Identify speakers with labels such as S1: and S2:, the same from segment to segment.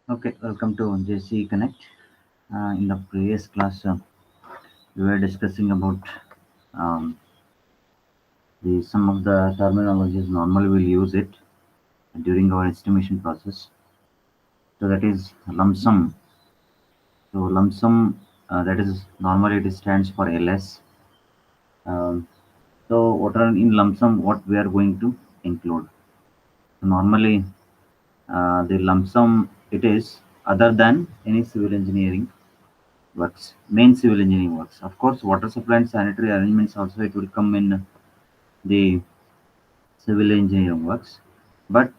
S1: Okay, welcome to JC Connect. In the previous class, we were discussing about um, the some of the terminologies normally we'll use it during our estimation process. So that is lump sum. So lump sum, that is normally it stands for LS. Um, so what are in lump sum? What we are going to include? So normally, the lump sum it is other than any civil engineering works, main civil engineering works. Of course, water supply and sanitary arrangements also it will come in the civil engineering works, but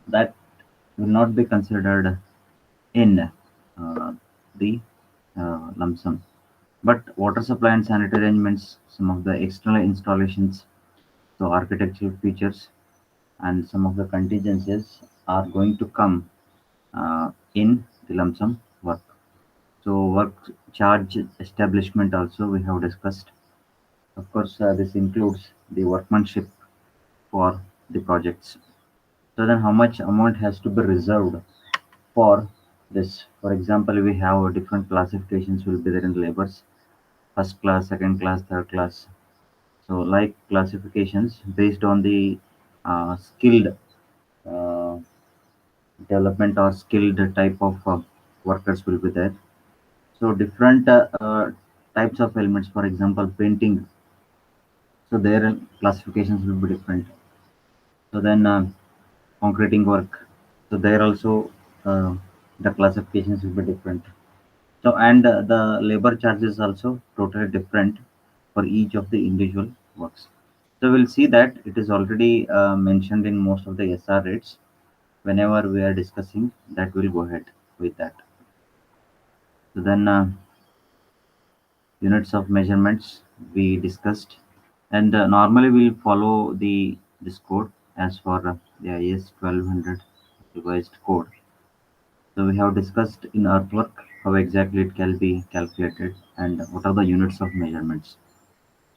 S1: that will not be considered in the lump sum. But water supply and sanitary arrangements, some of the external installations, so architectural features, and some of the contingencies are going to come in the lump sum work. So work charge establishment also we have discussed. Of course, this includes the workmanship for the projects. So then how much amount has to be reserved for this? For example, we have different classifications will be there in labors, first class, second class, third class. So like classifications based on the skilled uh, development or skilled type of workers will be there. So different types of elements, for example, painting. So their classifications will be different. So then concreting work. So there also the classifications will be different. So and the labor charges also totally different for each of the individual works. So we'll see that it is already mentioned in most of the SR rates. Whenever we are discussing that, we'll go ahead with that. So then units of measurements we discussed, and normally we'll follow the this code as for the IS 1200 revised code. So we have discussed in earthwork how exactly it can be calculated and what are the units of measurements.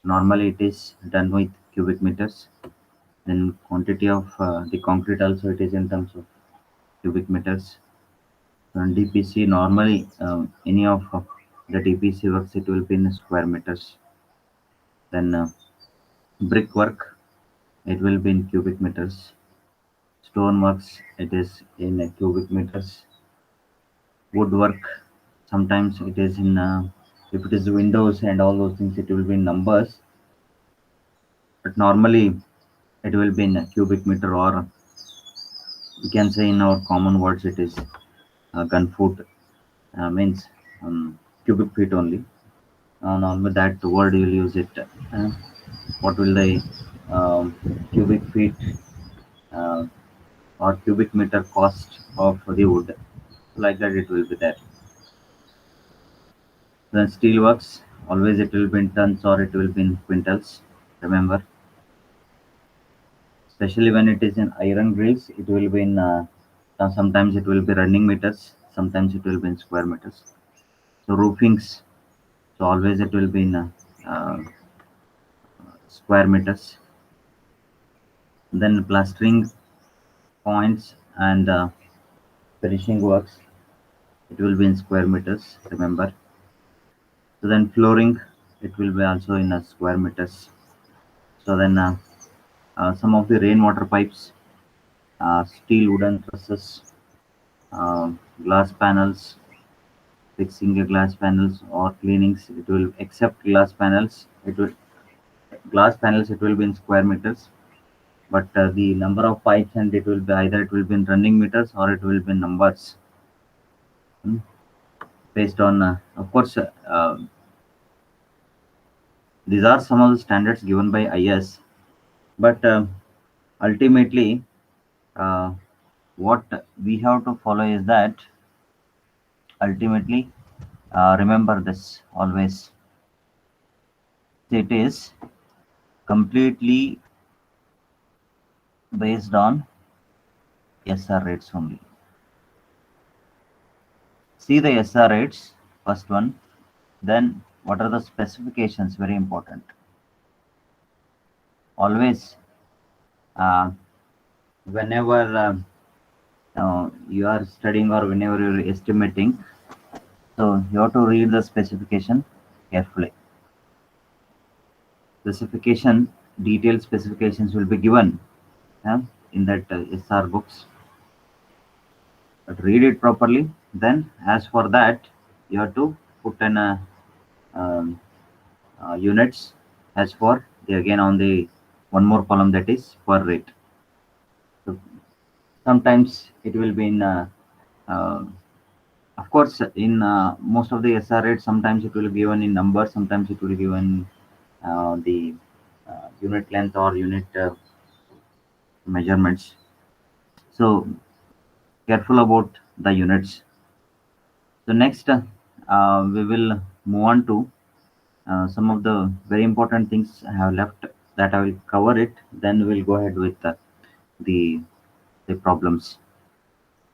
S1: Normally it is done with cubic meters. Then quantity of the concrete also it is in terms of cubic meters. And DPC normally any of the DPC works it will be in square meters. Then brickwork it will be in cubic meters. Stoneworks it is in cubic meters. Woodwork sometimes it is in if it is windows and all those things it will be in numbers, but normally it will be in a cubic meter, or we can say in our common words it is gun foot, means cubic feet only. Normally that word you'll use it. What will the cubic feet uh, or cubic meter cost of the wood, like that it will be there. Then steel works, always it will be in tons or it will be in quintals. Remember, especially when it is in iron grills, it will be in sometimes it will be running meters, sometimes it will be in square meters. So roofings, so always it will be in uh, square meters. Then plastering points and finishing works, it will be in square meters. Remember. So then flooring, it will be also in square meters. So then some of the rainwater pipes, steel wooden trusses, glass panels, fixing a glass panels or cleanings, it will accept glass panels. It will glass panels. It will be in square meters, but the number of pipes and it will be either it will be in running meters or it will be in numbers, hmm, based on of course these are some of the standards given by IS, but ultimately uh, what we have to follow is that ultimately remember this always. It is completely based on SR rates only. See the SR rates, first one, then what are the specifications, very important. Always, uh, whenever you are studying or whenever you're estimating, so you have to read the specification carefully. Specification, detailed specifications will be given, yeah, in that SR books. But read it properly. Then, as for that, you have to put in um, units. As for the again on the one more column, that is per rate. So sometimes it will be in uh, of course in most of the SR rates, sometimes it will be given in numbers, sometimes it will be given the unit length or unit measurements. So careful about the units. So next we will move on to some of the very important things I have left, that I will cover it. Then we'll go ahead with the the problems.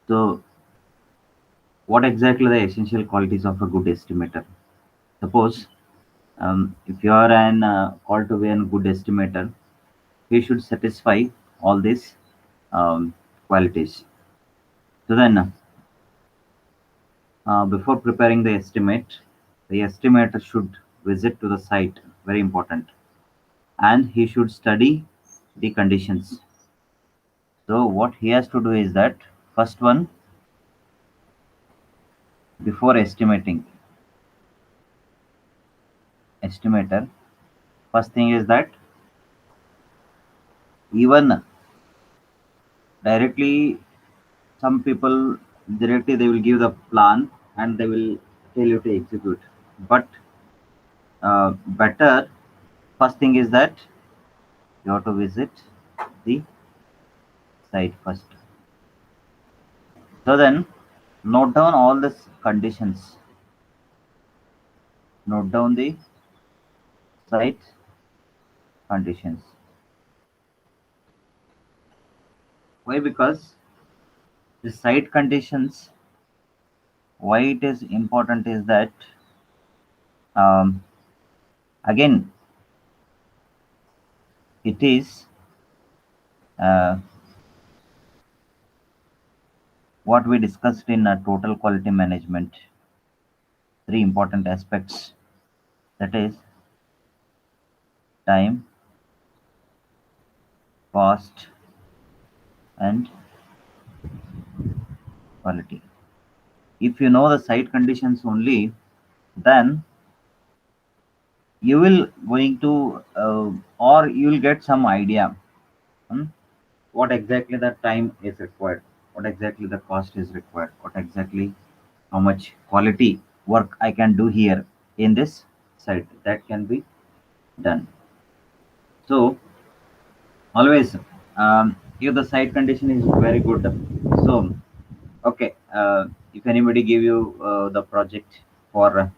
S1: So what exactly the essential qualities of a good estimator? Suppose if you are an called to be a good estimator, he should satisfy all these um, qualities. So then, before preparing the estimate, the estimator should visit to the site, very important, and he should study the conditions. So what he has to do is that first one, before estimator, first thing is that even directly, some people directly they will give the plan and they will tell you to execute. But better, first thing is that you have to visit the site first. So then, note down all these conditions. Note down the site conditions. Why? Because the site conditions, why it is important is that um, again it is uh, what we discussed in total quality management. Three important aspects, that is time, cost, and quality. If you know the site conditions only, then you will going to or you will get some idea, hmm, what exactly the time is required, what exactly the cost is required, what exactly how much quality work I can do here in this site that can be done. So always, if the site condition is very good, so okay, if anybody give you the project for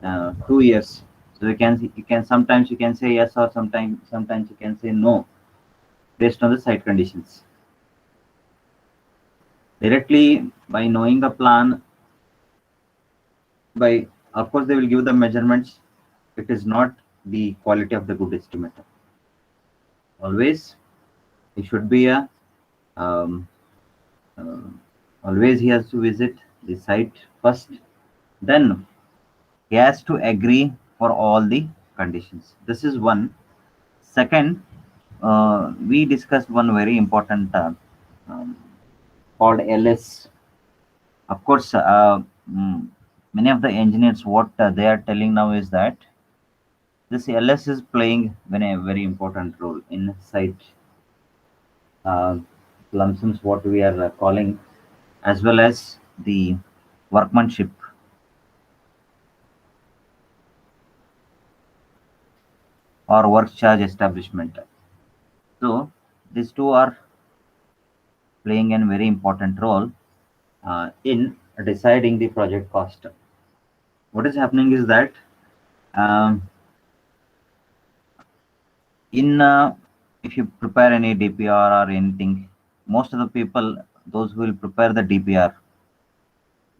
S1: 2 years, so you can sometimes you can say yes, or sometimes you can say no, based on the site conditions. Directly by knowing the plan, by of course they will give the measurements, it is not the quality of the good estimator. Always it should be a um, uh, always he has to visit the site first, then he has to agree for all the conditions. This is one. Second, we discussed one very important um, called LS. Of course, mm, many of the engineers, what they are telling now is that this LS is playing very important role in site uh, lump sums, what we are calling, as well as the workmanship or work charge establishment. So these two are playing a very important role in deciding the project cost. What is happening is that um, in if you prepare any DPR or anything, most of the people, those who will prepare the DPR,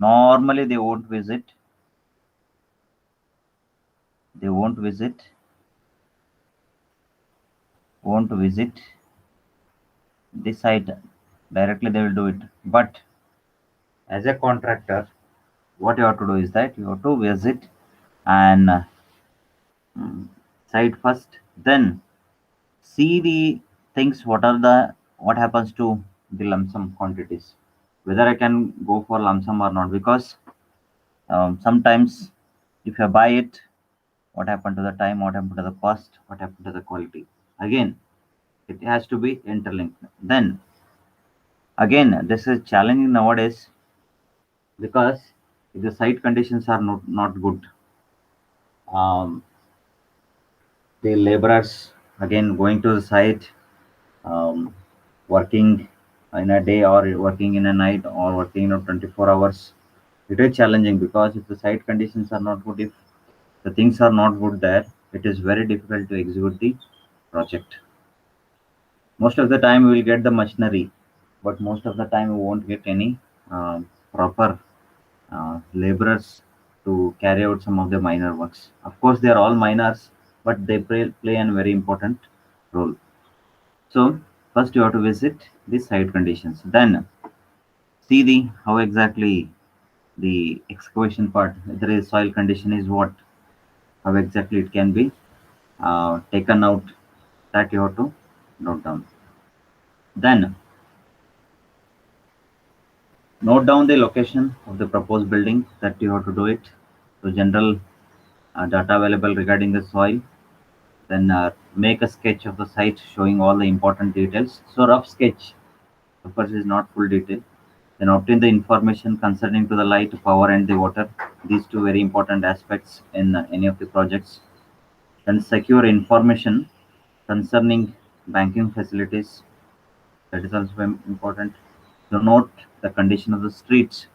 S1: normally they won't visit the site. Directly they will do it. But as a contractor, what you have to do is that you have to visit and site first, then see the things what happens to the lump sum quantities, whether I can go for lump sum or not, because sometimes if I buy it, what happened to the time, what happened to the cost, what happened to the quality. Again, it has to be interlinked. Then again, this is challenging nowadays, because if the site conditions are not good, um, the laborers again going to the site, um, working in a day or working in a night or working 24 hours, it is challenging, because if the site conditions are not good, if the things are not good there, it is very difficult to execute the project. Most of the time we will get the machinery, but most of the time we won't get any proper laborers to carry out some of the minor works. Of course, they are all minors, but they play a very important role. So first you have to visit the site conditions, then see the how exactly the excavation part, whether the soil condition is what, how exactly it can be taken out, that you have to note down. Then note down the location of the proposed building, that you have to do it. So general data available regarding the soil. Then make a sketch of the site showing all the important details. So rough sketch, of course, is not full detail. Then obtain the information concerning to the light, power, and the water. These two very important aspects in any of the projects. Then secure information concerning banking facilities. That is also very important. To note the condition of the streets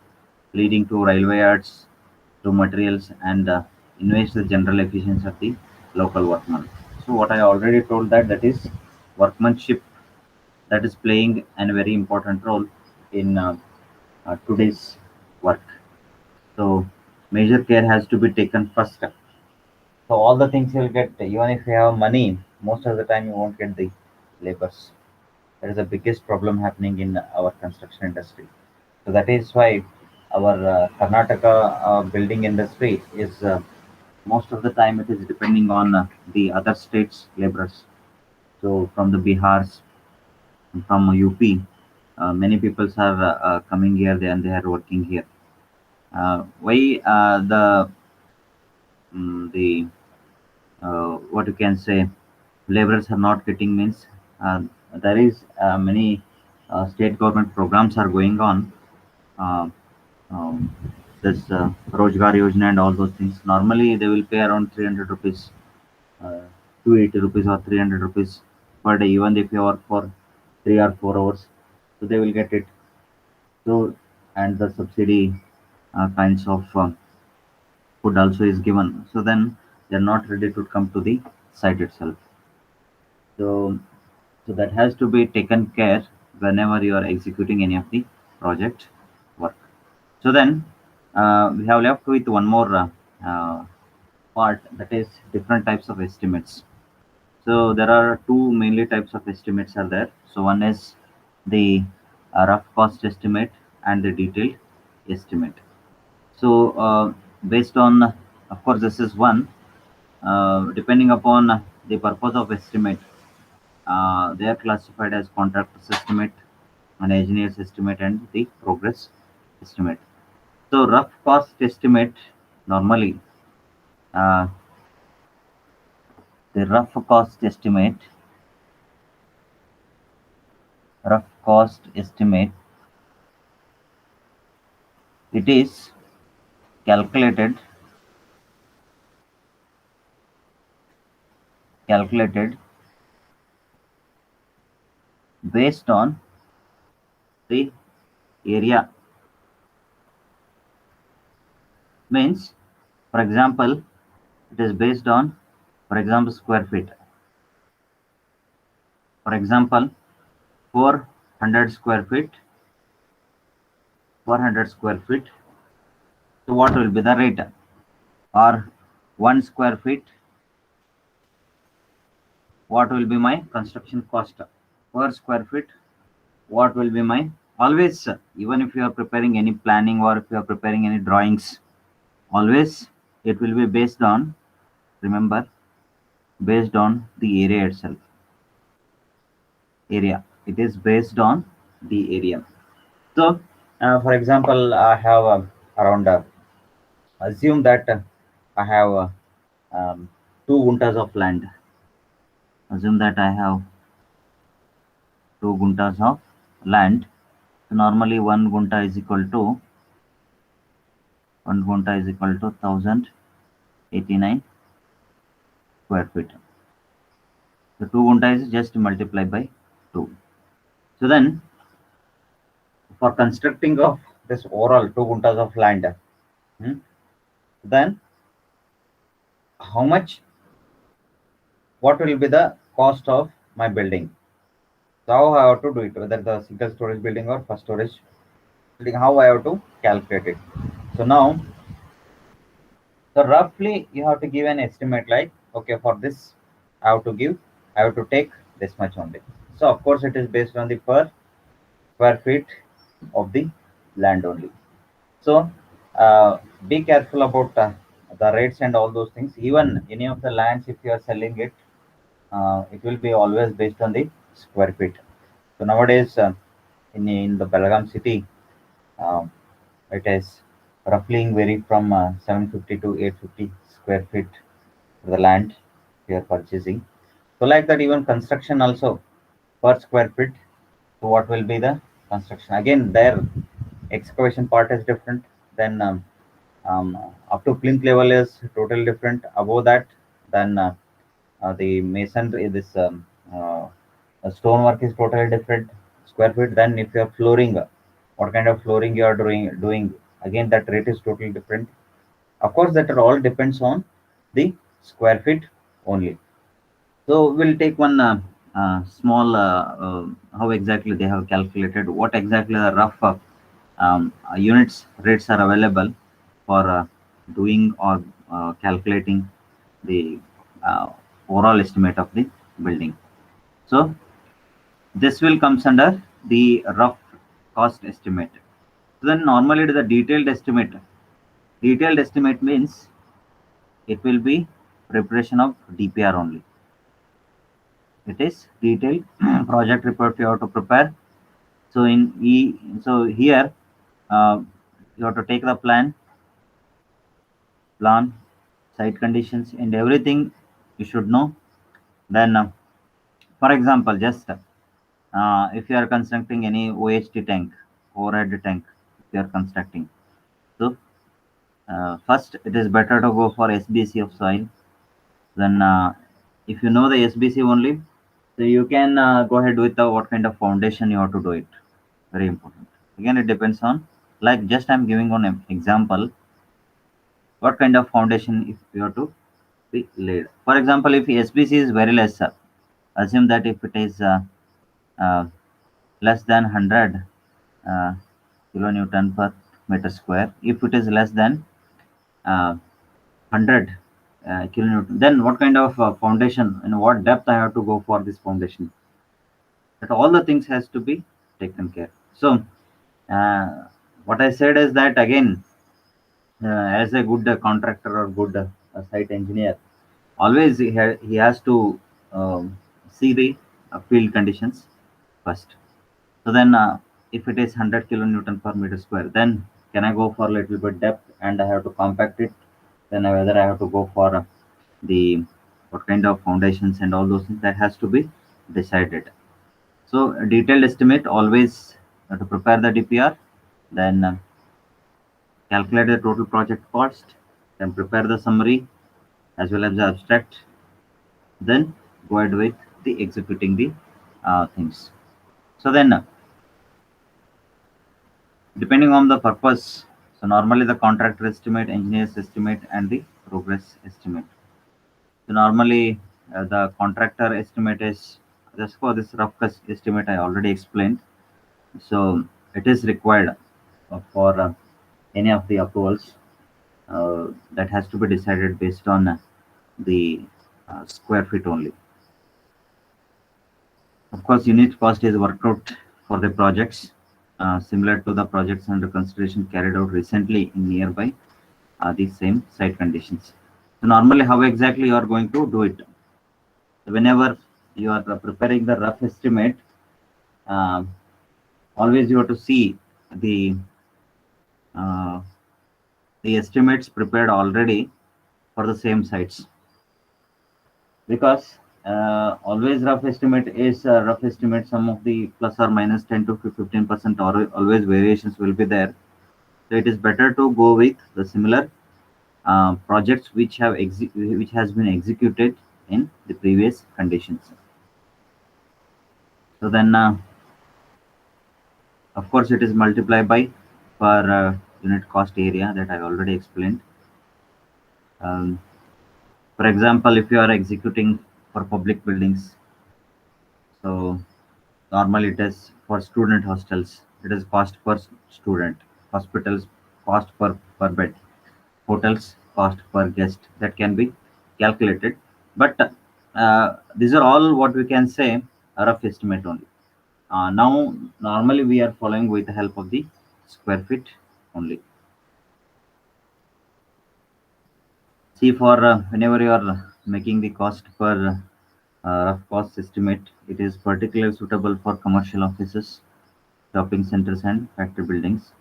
S1: leading to railway yards, to materials, and invest the general efficiency of the local workman. So what I already told, that is workmanship, that is playing a very important role in today's work. So major care has to be taken first. So all the things you'll get, even if you have money, most of the time you won't get the labors. That is the biggest problem happening in our construction industry. So that is why our Karnataka building industry is most of the time it is depending on the other states laborers. So from the Bihars, from UP, many peoples are coming here and they are working here. Why the what you can say laborers are not getting means, uh, there is many state government programs are going on, uh, um, this Rojgar Yojana and all those things. Normally, they will pay around 300 rupees, 280 rupees or 300 rupees per day, even if you work for 3 or 4 hours. So they will get it. So, and the subsidy kinds of food also is given. So then they're not ready to come to the site itself. So, so that has to be taken care whenever you are executing any of the project work. So then we have left with one more part, that is different types of estimates. So there are two mainly types of estimates are there. So one is the rough cost estimate and the detailed estimate. So based on, of course, this is one depending upon the purpose of estimate. They are classified as contractor's estimate, an engineer's estimate, and the progress estimate. So rough cost estimate normally, uh, the rough cost estimate, it is calculated calculated based on the area. Means, for example, it is based on, for example, square feet. For example, 400 square feet, 400 square feet. So what will be the rate? Or 1 square feet, what will be my construction cost per square feet? what will be my always, even if you are preparing any planning or if you are preparing any drawings, always it will be based on, remember, based on the area itself. Area, it is based on the area. So for example, I have around assume that I have um, 2 guntas of land. Assume that I have 2 guntas of land. So normally 1 gunta is equal to 1089 square feet. So 2 gunta is just multiply by 2. So then for constructing of this overall 2 guntas of land, then how much, what will be the cost of my building? So how I have to do it, whether the single storage building or first storage building, how I have to calculate it. So now, so roughly you have to give an estimate like, okay, for this I have to take this much only. So of course it is based on the per square feet of the land only. So be careful about the rates and all those things. Even any of the lands, if you are selling it, it will be always based on the square feet. So nowadays, in the Belgaum city, um, it is roughly vary from 750 to 850 square feet for the land we are purchasing. So like that, even construction also per square feet. So what will be the construction? Again, their excavation part is different. Then up to plinth level is totally different. Above that, then the masonry, this stonework is totally different square feet. Then if you are flooring, what kind of flooring you are doing, again that rate is totally different. Of course, that all depends on the square feet only. So we'll take one small how exactly they have calculated, what exactly the rough units rates are available for doing or calculating the uh, overall estimate of the building. So this will comes under the rough cost estimate. So then normally it is a detailed estimate. Detailed estimate means it will be preparation of DPR only. It is detailed project report you have to prepare. So so here you have to take the plan, site conditions, and everything you should know. Then, for example, just if you are constructing any OHT tank, overhead tank, if you are constructing, so first it is better to go for SBC of soil. Then, if you know the SBC only, so you can go ahead with the what kind of foundation you have to do it. Very important. Again, it depends on, like just I'm giving one example, what kind of foundation if you have to be laid. For example, if SBC is very less, assume that if it is uh, less than 100 uh, kilonewton per meter square, if it is less than 100 kilonewton, then what kind of foundation and what depth I have to go for this foundation? That all the things has to be taken care. So uh, what I said is that again, as a good contractor or good site engineer, always he has to see the field conditions first. So then, if it is 100 kilonewton per meter square, then can I go for a little bit depth and I have to compact it? Then whether I have to go for the what kind of foundations and all those things, that has to be decided. So a detailed estimate always to prepare the DPR, then calculate the total project cost, then prepare the summary as well as the abstract, then go ahead with the executing the things. So then, depending on the purpose, so normally the contractor estimate, engineers estimate, and the progress estimate. So normally the contractor estimate is just for this rough estimate I already explained. So it is required for any of the approvals that has to be decided based on the square feet only. Of course, unit cost is worked out for the projects similar to the projects under consideration carried out recently in nearby the same site conditions. So normally, how exactly you are going to do it? Whenever you are preparing the rough estimate, um, always you have to see the uh, the estimates prepared already for the same sites, because always rough estimate is rough estimate. Some of the plus or minus 10 to 15% or always variations will be there. So it is better to go with the similar projects which has been executed in the previous conditions. So then, of course, it is multiplied by per unit cost area that I already explained. Um, for example, if you are executing for public buildings, so normally it is for student hostels, it is cost per student, hospitals cost per bed, hotels cost per guest, that can be calculated. But these are all what we can say a rough estimate only. Now normally we are following with the help of the square feet only. See, for whenever you are making the cost per rough cost estimate, it is particularly suitable for commercial offices, shopping centers, and factory buildings.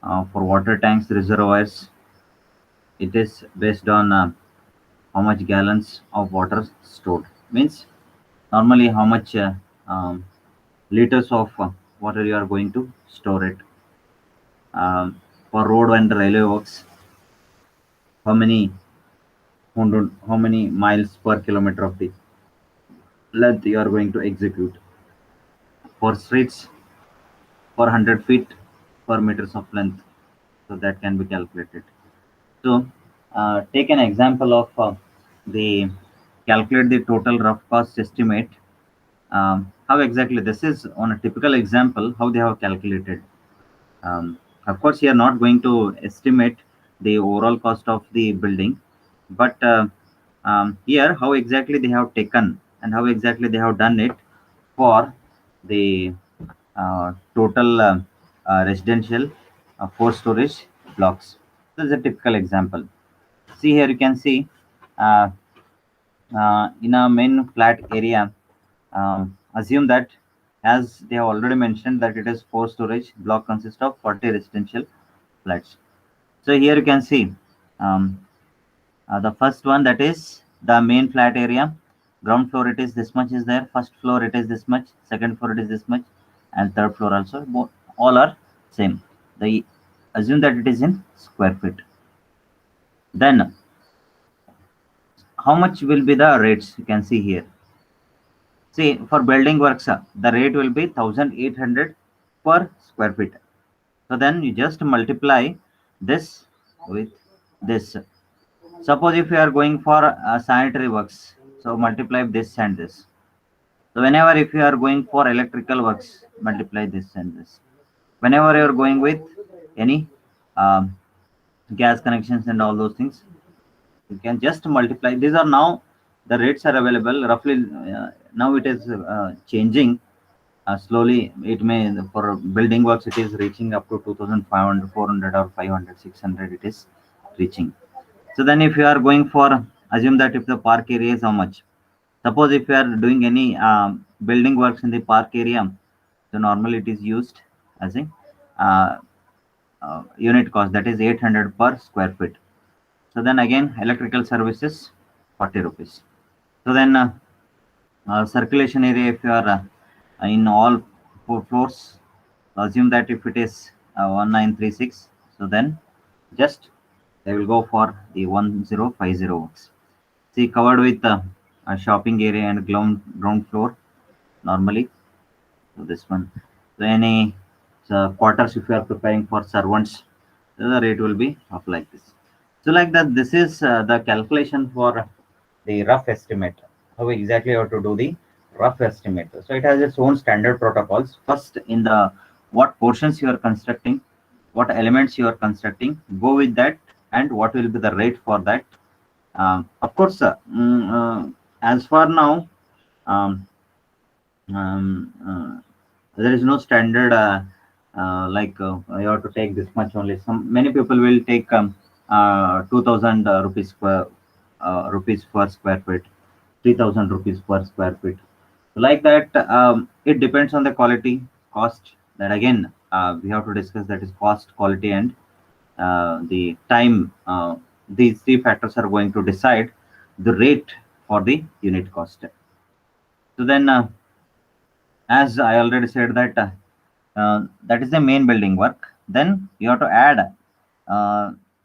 S1: For water tanks, reservoirs, it is based on how much gallons of water stored. Means normally how much liters of water you are going to store it. For road and railway works, how many how many miles per kilometer of the length you are going to execute. For streets, for 100 feet per meters of length, so that can be calculated. So take an example of the calculate the total rough cost estimate. How exactly this is on a typical example, how they have calculated. Of course, you are not going to estimate the overall cost of the building, but here how exactly they have taken and how exactly they have done it for the total residential 4 storage blocks. This is a typical example. See here, you can see uh, in a main flat area, assume that, as they have already mentioned, that it is 4 storage block consists of 40 residential flats. So here you can see um, the first one, that is the main flat area. Ground floor it is this much is there. First floor it is this much. Second floor it is this much, and third floor also. Both all are same. They assume that it is in square feet. Then how much will be the rates? You can see here. See, for building works, the rate will be 1,800 per square feet. So then you just multiply this with this. Suppose if you are going for sanitary works, so multiply this and this. So whenever if you are going for electrical works, multiply this and this. Whenever you are going with any um, gas connections and all those things, you can just multiply. These are now the rates are available roughly. Now it is changing slowly. It may, for building works it is reaching up to 2,500, 400, or 500, 600. It is reaching. So then if you are going for, assume that if the park area is how much. Suppose if you are doing any building works in the park area, so normally it is used as a uh, unit cost, that is 800 per square feet. So then again electrical services 40 rupees. So then circulation area, if you are in all 4 floors, assume that if it is 1936, so then just they will go for the 1050 works. See, covered with a shopping area and ground floor normally. So this one. So any quarters, if you are preparing for servants, the rate will be up like this. So like that, this is the calculation for the rough estimate. How exactly you have to do the rough estimate. So it has its own standard protocols. First, in the what portions you are constructing, what elements you are constructing, go with that, and what will be the rate for that. Of course, as for now, um, um, There is no standard like you have to take this much only. Some many people will take 2000 rupees per square feet, 3000 rupees per square feet. Like that, it depends on the quality, cost. That again, we have to discuss, that is cost, quality, and the time. These three factors are going to decide the rate for the unit cost. So then, as I already said that that is the main building work. Then you have to add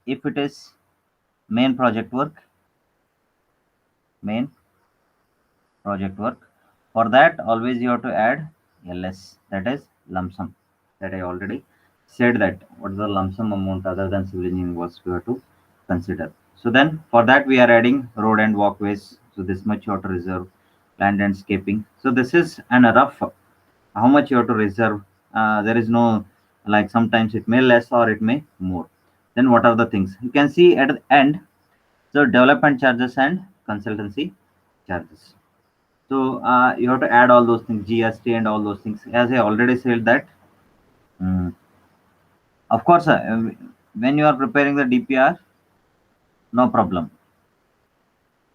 S1: if it is main project work, main project work. For that, always you have to add LS, that is lump sum. That I already said that what is the lump sum amount other than civil engineering was we have to consider. So then for that we are adding road and walkways. So this much you have to reserve, land and scaping. So this is an rough how much you have to reserve. There is no like sometimes it may less or it may more. Then what are the things you can see at the end? So development charges and consultancy charges. So you have to add all those things, GST and all those things. As I already said that, mm, of course, when you are preparing the DPR, no problem,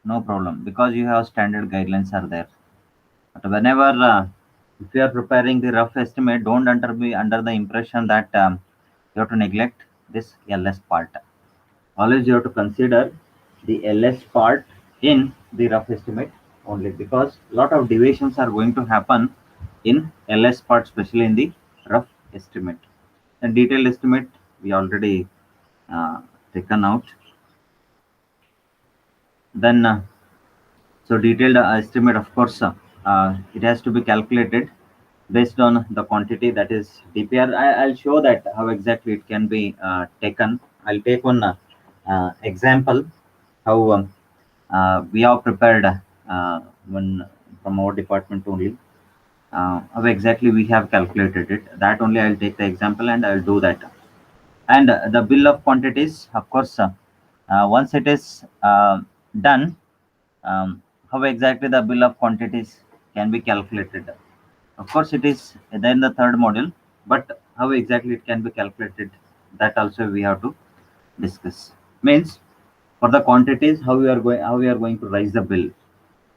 S1: no problem, because you have standard guidelines are there. But whenever if you are preparing the rough estimate, don't be under the impression that you have to neglect this LS part. Always you have to consider the LS part in the rough estimate only, because a lot of deviations are going to happen in LS part, especially in the rough estimate. And detailed estimate we already uh, taken out. Then so detailed estimate, of course, it has to be calculated based on the quantity, that is DPR. I'll show that how exactly it can be taken. I'll take one example how we have prepared one from our department only. How exactly we have calculated it. That only I'll take the example and I'll do that. And the bill of quantities, of course, once it is done, how exactly the bill of quantities can be calculated. Of course, it is then the third module, but how exactly it can be calculated, that also we have to discuss. Means for the quantities, how we are going to raise the bill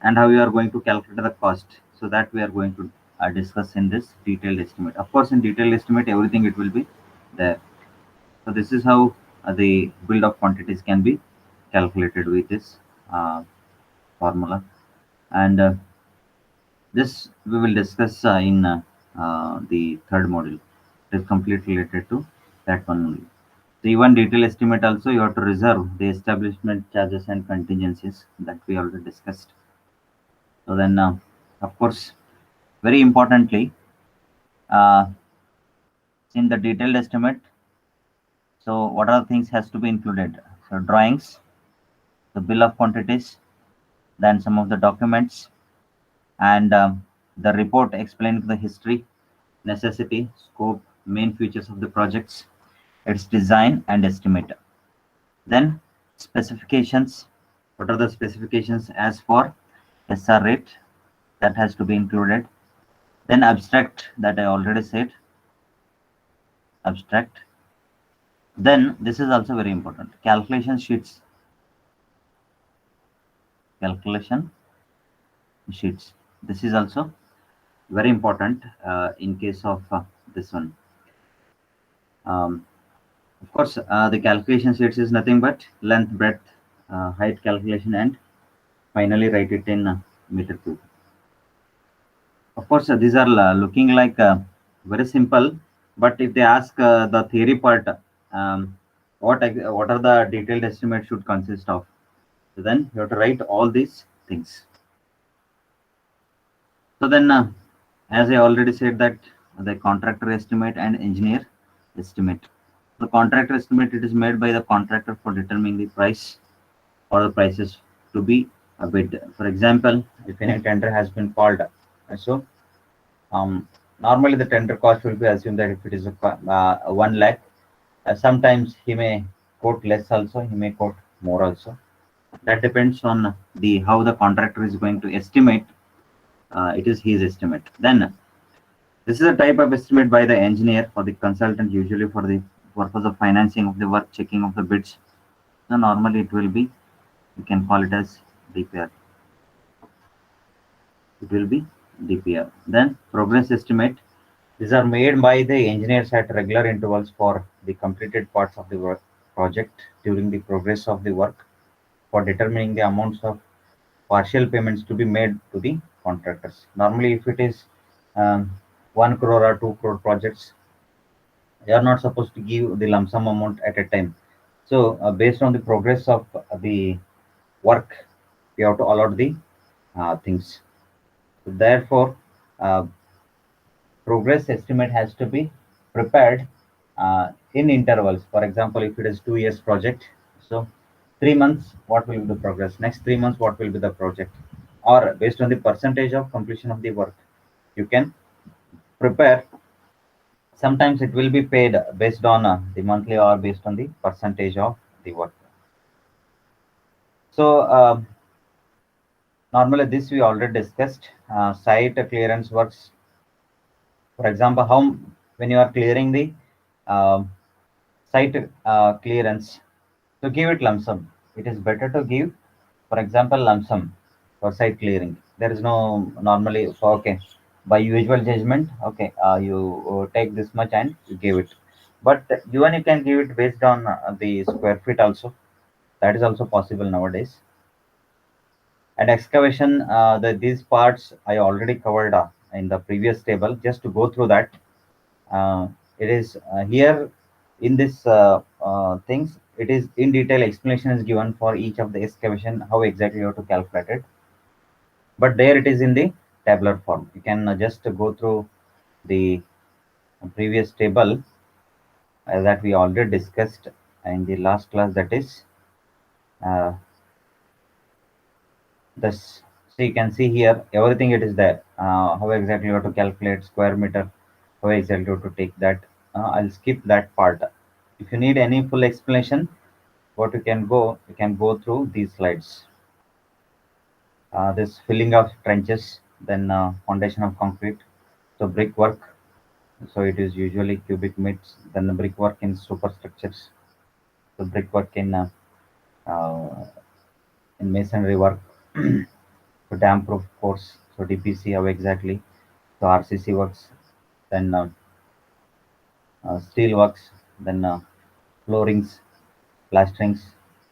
S1: and how we are going to calculate the cost. So that we are going to discuss in this detailed estimate. Of course, in detailed estimate, everything it will be there. So this is how the build of quantities can be calculated with this formula. And this we will discuss in the third module. It is completely related to that one only. So even detail estimate also you have to reserve the establishment charges and contingencies that we already discussed. So then, of course, very importantly, uh, in the detailed estimate, so what are the things has to be included? So drawings, the bill of quantities, then some of the documents, and the report explaining the history, necessity, scope, main features of the projects, its design and estimate. Then specifications. What are the specifications as for SR rate, that has to be included. Then abstract, that I already said, abstract. Then this is also very important. Calculation sheets, calculation sheets. This is also very important in case of this one. Um, of course, the calculation sheets is nothing but length, breadth, height calculation, and finally write it in meter cube. Of course, these are looking like very simple, but if they ask the theory part, um, what are the detailed estimate should consist of? So then you have to write all these things. So then, as I already said that the contractor estimate and engineer estimate. The contractor estimate, it is made by the contractor for determining the price or the prices to be a bid. For example, if any tender has been called, so normally the tender cost will be assumed that if it is a 1 lakh, sometimes he may quote less also, he may quote more also. That depends on the how the contractor is going to estimate. It is his estimate. Then This is a type of estimate by the engineer for the consultant, usually for the purpose of financing of the work, checking of the bids. So normally it will be, you can call it as DPR. It will be DPR. Then progress estimate. These are made by the engineers at regular intervals for the completed parts of the work project during the progress of the work, for determining the amounts of partial payments to be made to the contractors. Normally, if it is 1 crore or 2 crore projects, you are not supposed to give the lump sum amount at a time. So, based on the progress of the work, we have to allot the things. So therefore, uh, progress estimate has to be prepared in intervals. For example, if it is 2 years project, so 3 months, what will be the progress? Next 3 months, what will be the project? Or based on the percentage of completion of the work, you can prepare. Sometimes it will be paid based on the monthly or based on the percentage of the work. So normally this we already discussed. Site clearance works. For example, how when you are clearing the um site clearance, to give it lump sum. It is better to give, for example, lump sum for site clearing. There is no normally, so okay, by usual judgment, okay, you take this much and you give it. But even you can give it based on the square feet also. That is also possible nowadays. And excavation, these parts I already covered in the previous table. Just to go through that, uh, it is here in this things. It is in detail explanation is given for each of the excavation, how exactly you have to calculate it. But there it is in the tabular form. You can just go through the previous table that we already discussed in the last class. That is uh, this. So you can see here everything it is there. How exactly you have to calculate square meter, how exactly you have to take that. I'll skip that part. If you need any full explanation, what you can go through these slides. This filling of trenches, then foundation of concrete, so brickwork. So it is usually cubic meters. Then the brickwork in superstructures, so brickwork uh, in masonry work. So dam proof course, so DPC, how exactly, so RCC works, then steel works, then floorings, plasterings,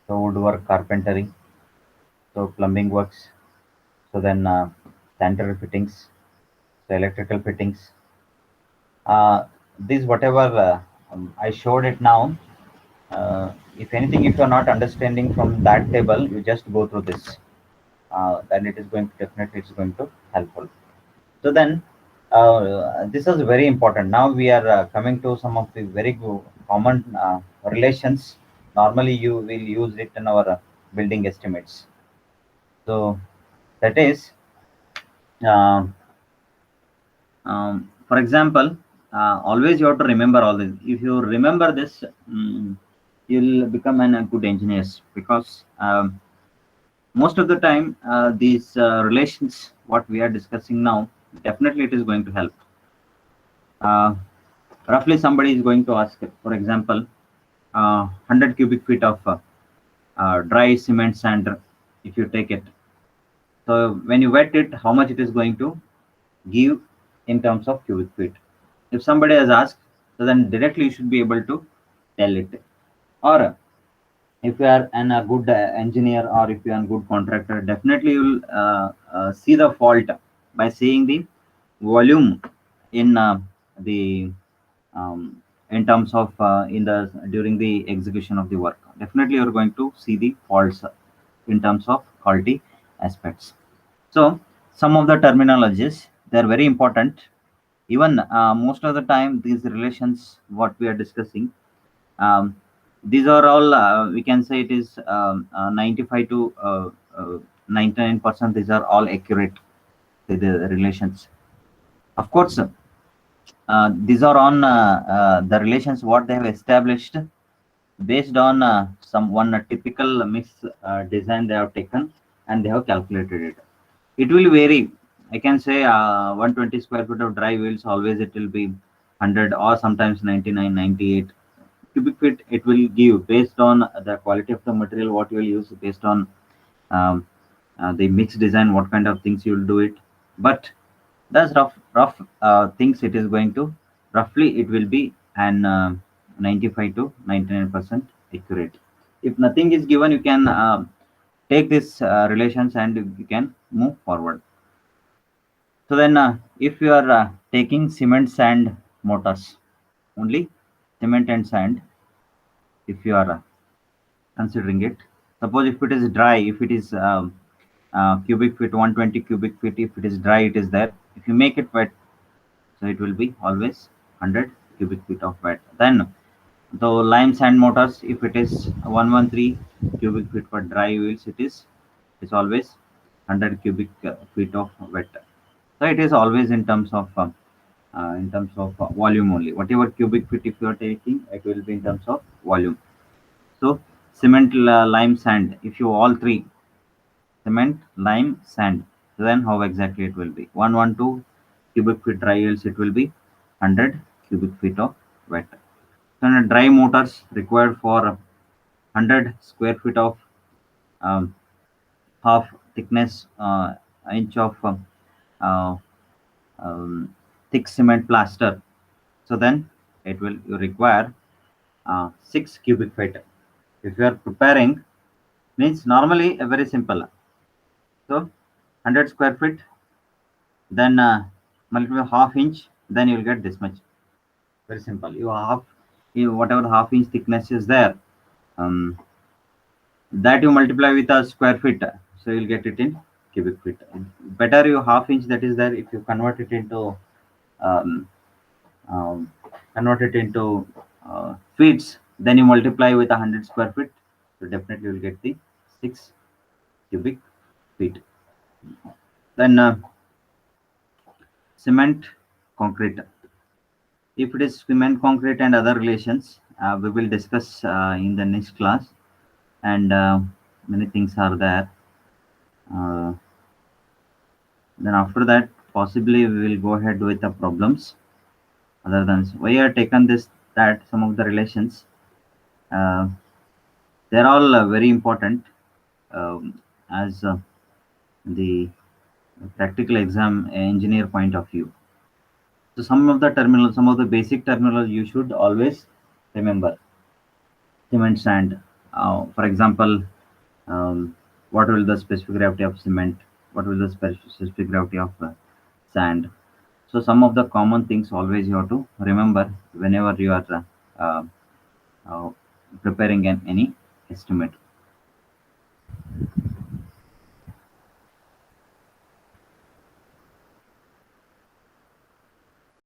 S1: so woodwork, carpentry, so plumbing works, so then sanitary fittings, so electrical fittings. These whatever I showed it now. If anything, if you are not understanding from that table, you just go through this. Then it is going to definitely it's going to helpful. So then this is very important. Now we are coming to some of the very common relations. Normally you will use it in our building estimates. So that is uh, for example, always you have to remember all this. If you remember this, you'll become a good engineer, because most of the time these relations what we are discussing now, definitely it is going to help. uh, Roughly somebody is going to ask, for example, 100 cubic feet of dry cement sand, if you take it, so when you wet it, how much it is going to give in terms of cubic feet? If somebody has asked, so then directly you should be able to tell it. Or if you are a good engineer, or if you are a good contractor, definitely you will see the fault by seeing the volume in the in terms of in the during the execution of the work. Definitely you are going to see the faults in terms of quality aspects. So some of the terminologies, they are very important. Even most of the time these relations what we are discussing, um, these are all we can say it is 95 to 99%, these are all accurate, the relations. Of course, these are on the relations what they have established based on some one typical mix design they have taken, and they have calculated it. It will vary. I can say 120 square feet of dry wheels, always it will be 100 or sometimes 99, 98 cubic feet it will give based on the quality of the material what you will use, based on um, the mixed design, what kind of things you will do it. But that's rough things it is going to, roughly it will be an 95 to 99% accurate. If nothing is given, you can take these relations and you can move forward. So then, if you are taking cement, sand, mortars, only cement and sand, if you are considering it, suppose if it is dry, if it is cubic feet, 120 cubic feet, if it is dry, it is there. If you make it wet, so it will be always 100 cubic feet of wet. Then the lime sand mortars, if it is 113 cubic feet for dry wheels, it is always 100 cubic feet of wet. So it is always in terms of volume only. Whatever cubic feet if you are taking, it will be in terms of volume. So cement, lime, sand. If you all three, cement, lime, sand, then how exactly it will be? 112 cubic feet dry yields. It will be 100 cubic feet of wet. So dry motors required for 100 square feet of um, half thickness inch of uh, um, thick cement plaster. So then it will you require 6 cubic feet. If you are preparing, means normally very simple. So 100 square feet, then multiply half inch, then you will get this much. Very simple. You whatever half inch thickness is there, um, that you multiply with a square feet, so you'll get it in cubic feet. Better you half inch that is there. If you um, um, convert it into feet, then you multiply with 100 square feet, so definitely you'll get the 6 cubic feet. Then cement, concrete. If it is cement, concrete, and other relations, we will discuss in the next class. And many things are there. Uh, then after that, possibly we will go ahead with the problems. Other than why I have taken this, that some of the relations, uh, they're all very important as the practical exam engineer point of view. So some of the basic terminal you should always remember. Cement, sand. For example, um, what will the specific gravity of cement? What will the specific gravity of sand? So some of the common things always you have to remember whenever you are uh, uh, preparing any estimate.